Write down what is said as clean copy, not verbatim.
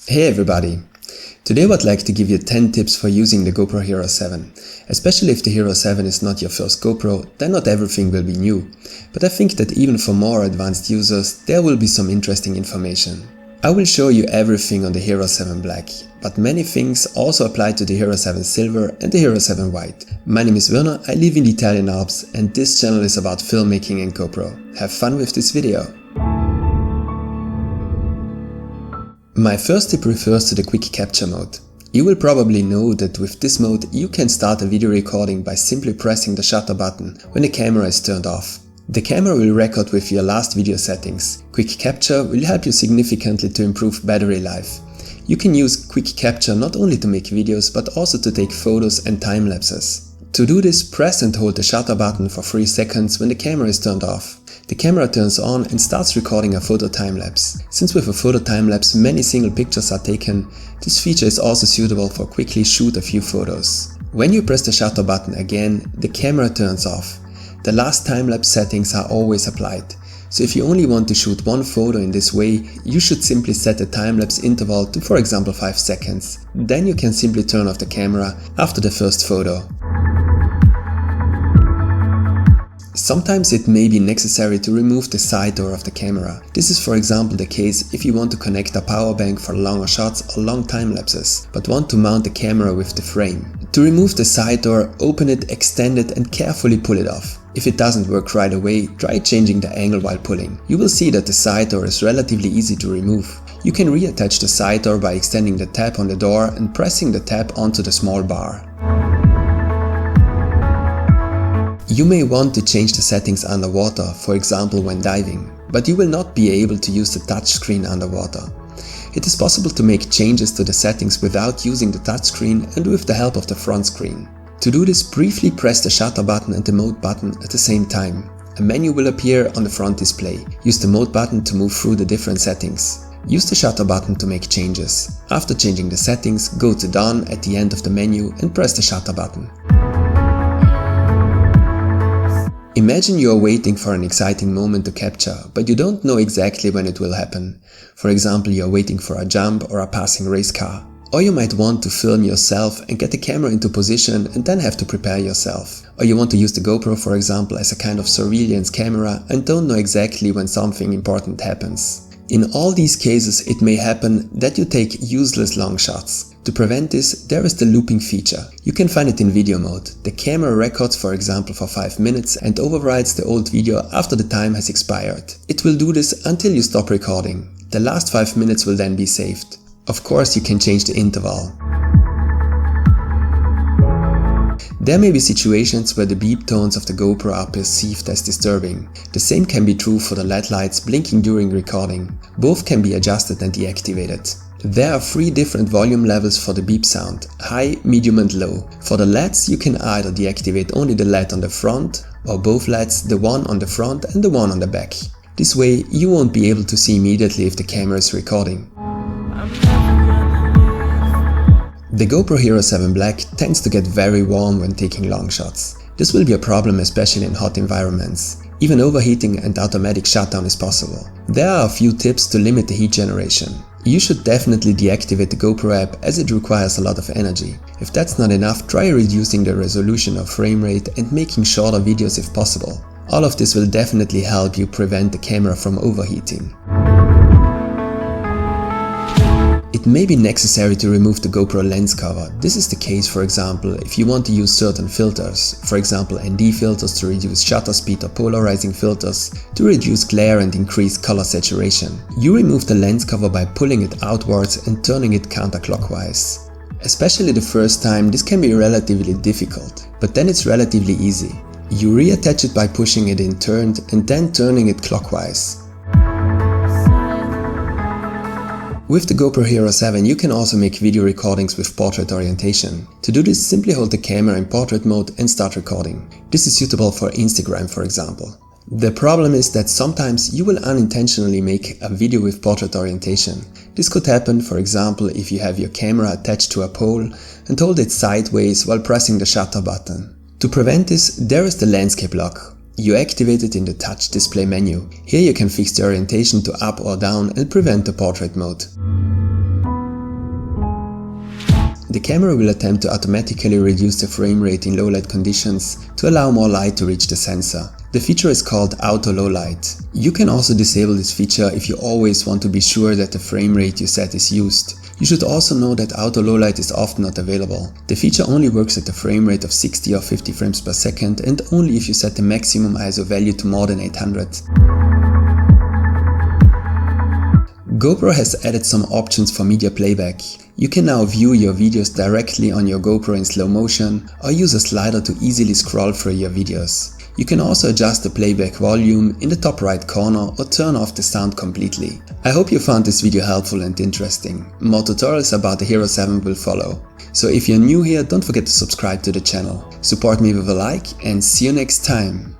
Hey everybody! Today I would like to give you 10 tips for using the GoPro Hero 7. Especially if the Hero 7 is not your first GoPro, then not everything will be new. But I think that even for more advanced users, there will be some interesting information. I will show you everything on the Hero 7 Black, but many things also apply to the Hero 7 Silver and the Hero 7 White. My name is Werner, I live in the Italian Alps and this channel is about filmmaking and GoPro. Have fun with this video! My first tip refers to the Quik Capture mode. You will probably know that with this mode you can start a video recording by simply pressing the shutter button when the camera is turned off. The camera will record with your last video settings. Quik Capture will help you significantly to improve battery life. You can use Quik Capture not only to make videos but also to take photos and time lapses. To do this, press and hold the shutter button for 3 seconds when the camera is turned off. The camera turns on and starts recording a photo time-lapse. Since with a photo time-lapse many single pictures are taken, this feature is also suitable for quickly shoot a few photos. When you press the shutter button again, the camera turns off. The last time-lapse settings are always applied. So if you only want to shoot one photo in this way, you should simply set the time-lapse interval to, for example, 5 seconds. Then you can simply turn off the camera after the first photo. Sometimes it may be necessary to remove the side door of the camera. This is for example the case if you want to connect a power bank for longer shots or long time lapses, but want to mount the camera with the frame. To remove the side door, open it, extend it and carefully pull it off. If it doesn't work right away, try changing the angle while pulling. You will see that the side door is relatively easy to remove. You can reattach the side door by extending the tab on the door and pressing the tab onto the small bar. You may want to change the settings underwater, for example when diving, but you will not be able to use the touchscreen underwater. It is possible to make changes to the settings without using the touchscreen and with the help of the front screen. To do this, briefly press the shutter button and the mode button at the same time. A menu will appear on the front display. Use the mode button to move through the different settings. Use the shutter button to make changes. After changing the settings, go to Done at the end of the menu and press the shutter button. Imagine you are waiting for an exciting moment to capture, but you don't know exactly when it will happen. For example, you are waiting for a jump or a passing race car. Or you might want to film yourself and get the camera into position and then have to prepare yourself. Or you want to use the GoPro, for example, as a kind of surveillance camera and don't know exactly when something important happens. In all these cases it may happen that you take useless long shots. To prevent this, there is the looping feature. You can find it in video mode. The camera records for example for 5 minutes and overwrites the old video after the time has expired. It will do this until you stop recording. The last 5 minutes will then be saved. Of course you can change the interval. There may be situations where the beep tones of the GoPro are perceived as disturbing. The same can be true for the LED lights blinking during recording. Both can be adjusted and deactivated. There are 3 different volume levels for the beep sound: high, medium and low. For the LEDs you can either deactivate only the LED on the front or both LEDs, the one on the front and the one on the back. This way you won't be able to see immediately if the camera is recording. The GoPro Hero 7 Black tends to get very warm when taking long shots. This will be a problem especially in hot environments. Even overheating and automatic shutdown is possible. There are a few tips to limit the heat generation. You should definitely deactivate the GoPro app as it requires a lot of energy. If that's not enough, try reducing the resolution or frame rate and making shorter videos if possible. All of this will definitely help you prevent the camera from overheating. It may be necessary to remove the GoPro lens cover. This is the case for example if you want to use certain filters, for example ND filters to reduce shutter speed or polarizing filters to reduce glare and increase color saturation. You remove the lens cover by pulling it outwards and turning it counterclockwise. Especially the first time this can be relatively difficult, but then it's relatively easy. You reattach it by pushing it in turned and then turning it clockwise. With the GoPro Hero 7 you can also make video recordings with portrait orientation. To do this, simply hold the camera in portrait mode and start recording. This is suitable for Instagram for example. The problem is that sometimes you will unintentionally make a video with portrait orientation. This could happen for example if you have your camera attached to a pole and hold it sideways while pressing the shutter button. To prevent this, there is the landscape lock. You activate it in the touch display menu. Here you can fix the orientation to up or down and prevent the portrait mode. The camera will attempt to automatically reduce the frame rate in low light conditions to allow more light to reach the sensor. The feature is called Auto Lowlight. You can also disable this feature if you always want to be sure that the frame rate you set is used. You should also know that Auto Lowlight is often not available. The feature only works at the frame rate of 60 or 50 frames per second and only if you set the maximum ISO value to more than 800. GoPro has added some options for media playback. You can now view your videos directly on your GoPro in slow motion or use a slider to easily scroll through your videos. You can also adjust the playback volume in the top right corner or turn off the sound completely. I hope you found this video helpful and interesting. More tutorials about the Hero 7 will follow. So if you're new here, don't forget to subscribe to the channel. Support me with a like and see you next time.